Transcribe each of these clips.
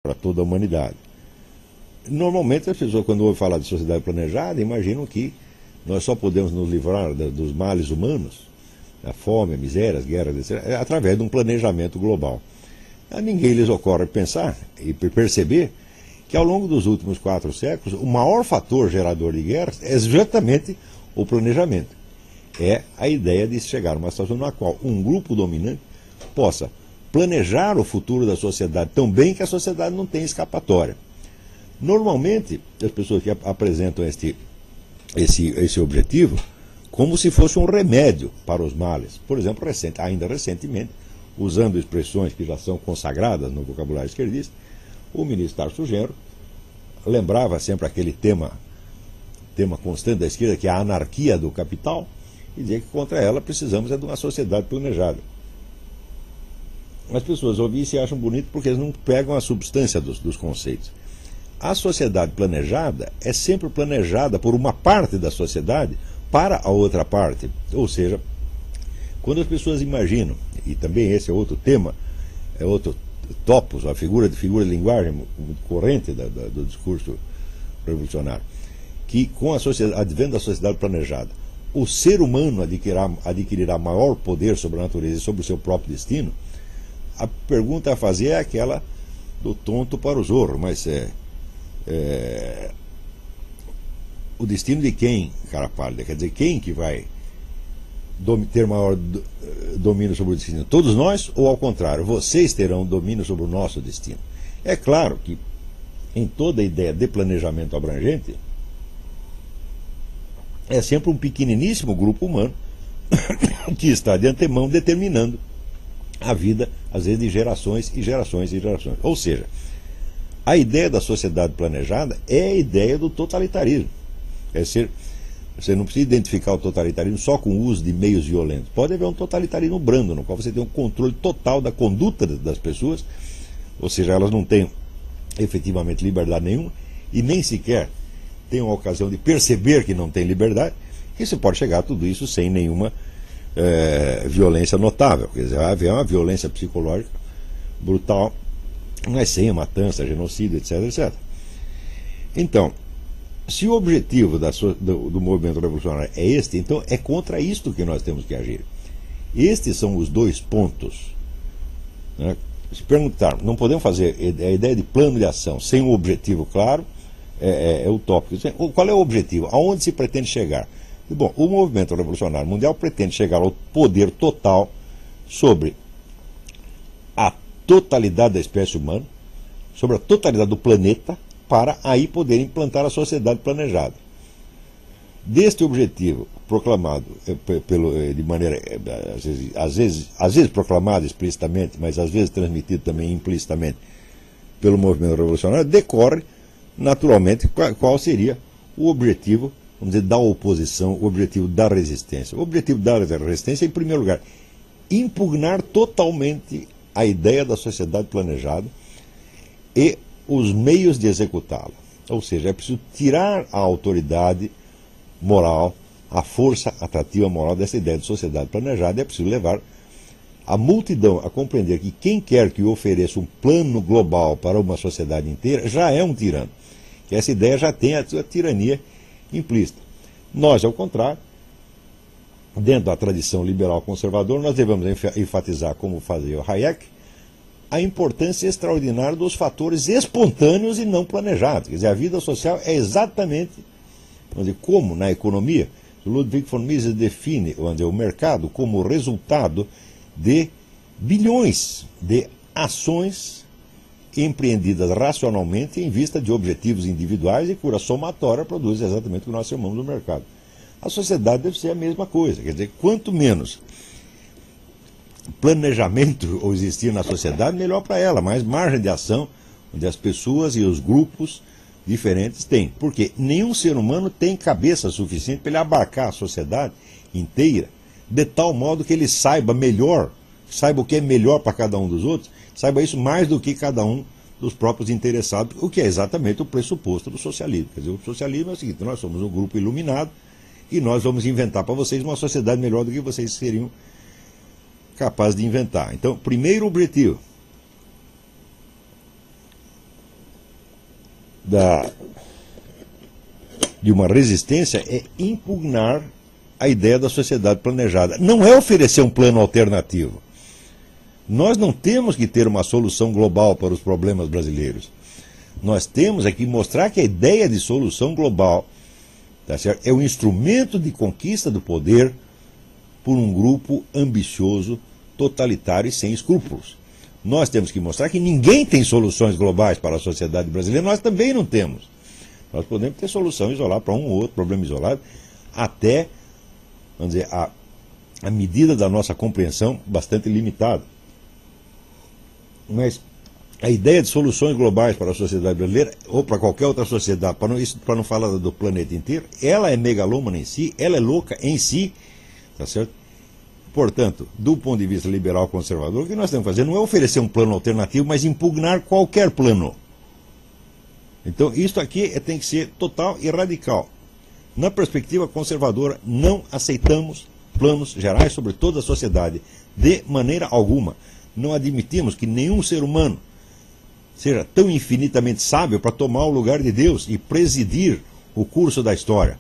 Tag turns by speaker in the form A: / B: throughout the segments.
A: para toda a humanidade. Normalmente as pessoas, quando ouvem falar de sociedade planejada, imaginam que nós só podemos nos livrar dos males humanos, a fome, a miséria, as guerras, etc., através de um planejamento global. A ninguém lhes ocorre pensar e perceber que ao longo dos últimos 4 séculos, o maior fator gerador de guerras é exatamente o planejamento. É a ideia de chegar a uma situação na qual um grupo dominante possa planejar o futuro da sociedade tão bem que a sociedade não tem escapatória. Normalmente, as pessoas que apresentam esse objetivo como se fosse um remédio para os males. Por exemplo, ainda recentemente, usando expressões que já são consagradas no vocabulário esquerdista, o ministro Tarso Genro lembrava sempre aquele tema constante da esquerda, que é a anarquia do capital, e dizia que contra ela precisamos de uma sociedade planejada. As pessoas ouvem isso e acham bonito porque eles não pegam a substância dos conceitos. A sociedade planejada é sempre planejada por uma parte da sociedade para a outra parte. Ou seja, quando as pessoas imaginam, e também esse é outro tema, é outro topos, a figura de linguagem muito corrente do discurso revolucionário, que com a advento da sociedade planejada, o ser humano adquirirá maior poder sobre a natureza e sobre o seu próprio destino. A pergunta a fazer é aquela do tonto para o zorro, mas o destino de quem, cara pálida? Quer dizer, quem que vai ter maior domínio sobre o destino? Todos nós, ou ao contrário, vocês terão domínio sobre o nosso destino? É claro que em toda ideia de planejamento abrangente é sempre um pequeniníssimo grupo humano que está de antemão determinando a vida, às vezes, de gerações e gerações e gerações. Ou seja, a ideia da sociedade planejada é a ideia do totalitarismo. Você não precisa identificar o totalitarismo só com o uso de meios violentos. Pode haver um totalitarismo brando, no qual você tem um controle total da conduta das pessoas, ou seja, elas não têm efetivamente liberdade nenhuma e nem sequer têm a ocasião de perceber que não têm liberdade, e você pode chegar a tudo isso sem nenhuma violência notável. Quer dizer, vai haver uma violência psicológica brutal, mas sem a matança, genocídio, etc, etc. Então, se o objetivo do movimento revolucionário é este, então é contra isto que nós temos que agir. Estes são os 2 pontos. Né? Se perguntar, não podemos fazer a ideia de plano de ação sem um objetivo claro, é utópico. Qual é o objetivo? Aonde se pretende chegar? E, bom, o movimento revolucionário mundial pretende chegar ao poder total sobre a totalidade da espécie humana, sobre a totalidade do planeta, para aí poder implantar a sociedade planejada. Deste objetivo, proclamado de maneira, às vezes proclamado explicitamente, mas às vezes transmitido também implicitamente pelo movimento revolucionário, decorre naturalmente qual seria o objetivo, vamos dizer, da oposição, o objetivo da resistência. O objetivo da resistência é, em primeiro lugar, impugnar totalmente a ideia da sociedade planejada e os meios de executá-la. Ou seja, é preciso tirar a autoridade moral, a força atrativa moral dessa ideia de sociedade planejada, e é preciso levar a multidão a compreender que quem quer que ofereça um plano global para uma sociedade inteira já é um tirano. Que essa ideia já tem a sua tirania implícita. Nós, ao contrário, dentro da tradição liberal conservadora, nós devemos enfatizar, como fazia o Hayek, a importância extraordinária dos fatores espontâneos e não planejados. Quer dizer, a vida social é exatamente, vamos dizer, como na economia, Ludwig von Mises define, vamos dizer, o mercado como resultado de bilhões de ações empreendidas racionalmente em vista de objetivos individuais e cuja somatória produz exatamente o que nós chamamos de mercado. A sociedade deve ser a mesma coisa, quer dizer, quanto menos planejamento existir na sociedade, melhor para ela, mais margem de ação onde as pessoas e os grupos diferentes têm. Porque nenhum ser humano tem cabeça suficiente para ele abarcar a sociedade inteira de tal modo que ele saiba melhor, saiba o que é melhor para cada um dos outros, saiba isso mais do que cada um dos próprios interessados, o que é exatamente o pressuposto do socialismo. Quer dizer, o socialismo é o seguinte: nós somos um grupo iluminado e nós vamos inventar para vocês uma sociedade melhor do que vocês seriam capazes de inventar. Então, primeiro objetivo, de uma resistência é impugnar a ideia da sociedade planejada. Não é oferecer um plano alternativo. Nós não temos que ter uma solução global para os problemas brasileiros. Nós temos é que mostrar que a ideia de solução global, tá certo, é um instrumento de conquista do poder por um grupo ambicioso, totalitário e sem escrúpulos. Nós temos que mostrar que ninguém tem soluções globais para a sociedade brasileira, nós também não temos. Nós podemos ter solução isolada para um ou outro problema isolado, até, vamos dizer, a medida da nossa compreensão bastante limitada. Mas a ideia de soluções globais para a sociedade brasileira, ou para qualquer outra sociedade, para não falar do planeta inteiro, ela é megalômana em si, ela é louca em si, tá certo? Portanto, do ponto de vista liberal conservador, o que nós temos que fazer não é oferecer um plano alternativo, mas impugnar qualquer plano. Então, isso aqui tem que ser total e radical. Na perspectiva conservadora, não aceitamos planos gerais sobre toda a sociedade, de maneira alguma. Não admitimos que nenhum ser humano seja tão infinitamente sábio para tomar o lugar de Deus e presidir o curso da história.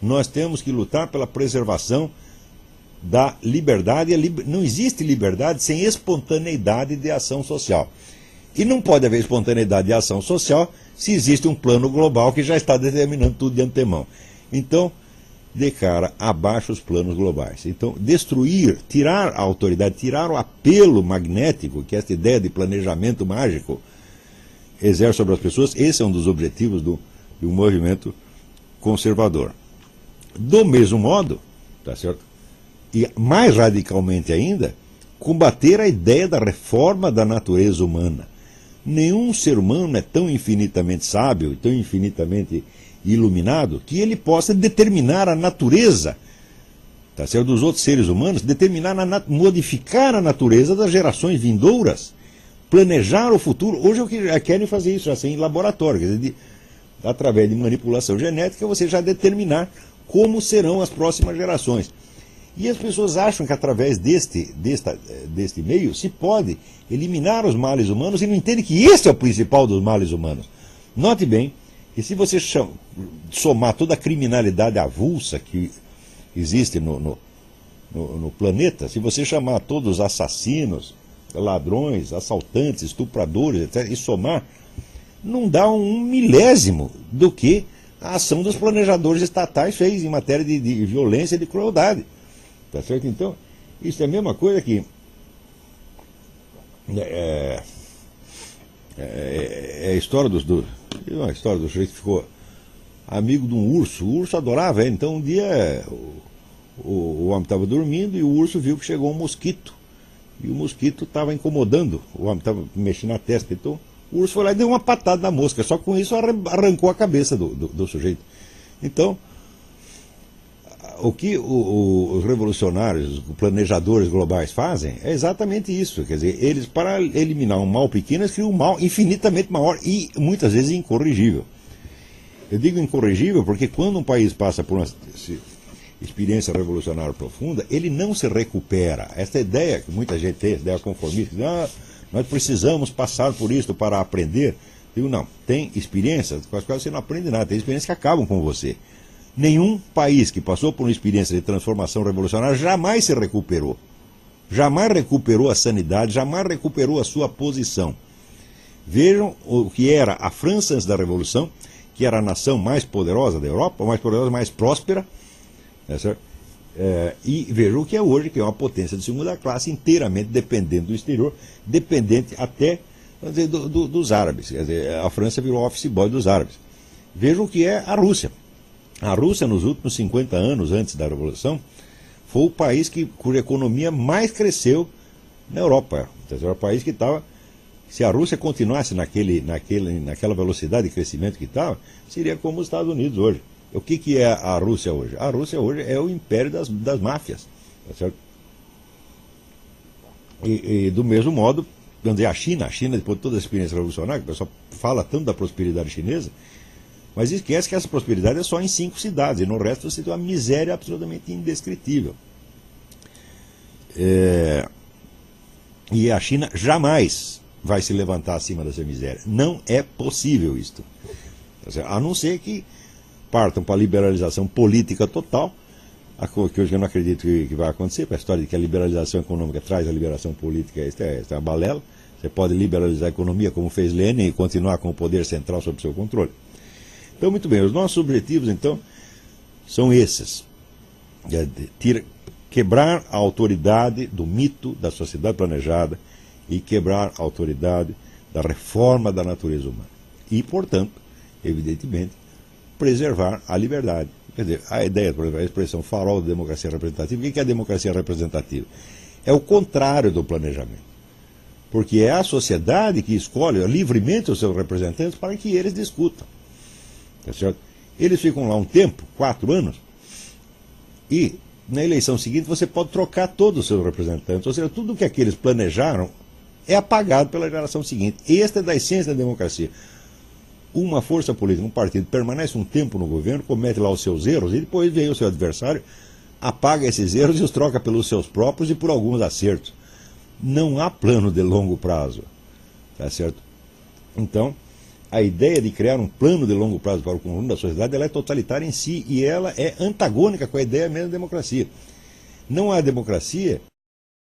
A: Nós temos que lutar pela preservação da liberdade. Não existe liberdade sem espontaneidade de ação social. E não pode haver espontaneidade de ação social se existe um plano global que já está determinando tudo de antemão. Então, de cara, abaixo os planos globais. Então, destruir, tirar a autoridade, tirar o apelo magnético que esta ideia de planejamento mágico exerce sobre as pessoas, esse é um dos objetivos do movimento conservador. Do mesmo modo, tá certo? E mais radicalmente ainda, combater a ideia da reforma da natureza humana. Nenhum ser humano é tão infinitamente sábio, tão infinitamente iluminado, que ele possa determinar a natureza, tá certo, dos outros seres humanos, modificar a natureza das gerações vindouras, planejar o futuro. Hoje é o que querem fazer isso assim, em laboratório, quer dizer, através de manipulação genética, você já determinar como serão as próximas gerações. E as pessoas acham que através deste meio se pode eliminar os males humanos e não entendem que esse é o principal dos males humanos. Note bem que se você somar toda a criminalidade avulsa que existe no planeta, se você chamar todos os assassinos, ladrões, assaltantes, estupradores, etc., e somar, não dá um milésimo do que a ação dos planejadores estatais fez em matéria de violência e de crueldade. Tá certo? Então, isso é a mesma coisa que a história uma história do sujeito que ficou amigo de um urso. O urso adorava ele. Então, um dia o homem estava dormindo e o urso viu que chegou um mosquito. E o mosquito estava incomodando. O homem estava mexendo na testa. Então, o urso foi lá e deu uma patada na mosca. Só que com isso arrancou a cabeça do sujeito. Então, o que os revolucionários, os planejadores globais fazem é exatamente isso. Quer dizer, eles, para eliminar um mal pequeno, eles criam um mal infinitamente maior e muitas vezes incorrigível. Eu digo incorrigível porque quando um país passa por uma experiência revolucionária profunda, ele não se recupera. Essa ideia que muita gente tem, essa ideia conformista, nós precisamos passar por isso para aprender. Eu digo, não, tem experiências com as quais você não aprende nada, tem experiências que acabam com você. Nenhum país que passou por uma experiência de transformação revolucionária jamais se recuperou. Jamais recuperou a sanidade, jamais recuperou a sua posição. Vejam o que era a França antes da Revolução, que era a nação mais poderosa da Europa, mais poderosa, mais próspera, certo? E vejam o que é hoje, que é uma potência de segunda classe, inteiramente dependente do exterior, dependente até, vamos dizer, dos árabes. Quer dizer, a França virou office boy dos árabes. Vejam o que é a Rússia. A Rússia, nos últimos 50 anos antes da Revolução, foi o país cuja economia mais cresceu na Europa. Era o país que estava... Se a Rússia continuasse naquela velocidade de crescimento que estava, seria como os Estados Unidos hoje. O que é a Rússia hoje? A Rússia hoje é o império das máfias. Tá certo? E do mesmo modo, vamos dizer, a China, depois de toda a experiência revolucionária, que o pessoal fala tanto da prosperidade chinesa, mas esquece que essa prosperidade é só em 5 cidades, e no resto você tem uma miséria absolutamente indescritível. E a China jamais vai se levantar acima dessa miséria. Não é possível isto. A não ser que partam para a liberalização política total, que hoje eu não acredito que vai acontecer, para a história de que a liberalização econômica traz a liberação política, isso é uma balela. Você pode liberalizar a economia, como fez Lenin, e continuar com o poder central sob seu controle. Então, muito bem, os nossos objetivos, então, são esses. Quebrar a autoridade do mito da sociedade planejada e quebrar a autoridade da reforma da natureza humana. E, portanto, evidentemente, preservar a liberdade. Quer dizer, a ideia, por exemplo, a expressão farol da democracia representativa, o que é a democracia representativa? É o contrário do planejamento. Porque é a sociedade que escolhe livremente os seus representantes para que eles discutam. Tá certo? Eles ficam lá um tempo, 4 anos, e na eleição seguinte você pode trocar todos os seus representantes. Ou seja, tudo que aqueles planejaram é apagado pela geração seguinte. Esta é da essência da democracia. Uma força política, um partido, permanece um tempo no governo, comete lá os seus erros, e depois vem o seu adversário, apaga esses erros e os troca pelos seus próprios e por alguns acertos. Não há plano de longo prazo. Tá certo? Então, a ideia de criar um plano de longo prazo para o conjunto da sociedade, ela é totalitária em si, e ela é antagônica com a ideia mesmo da democracia. Não há democracia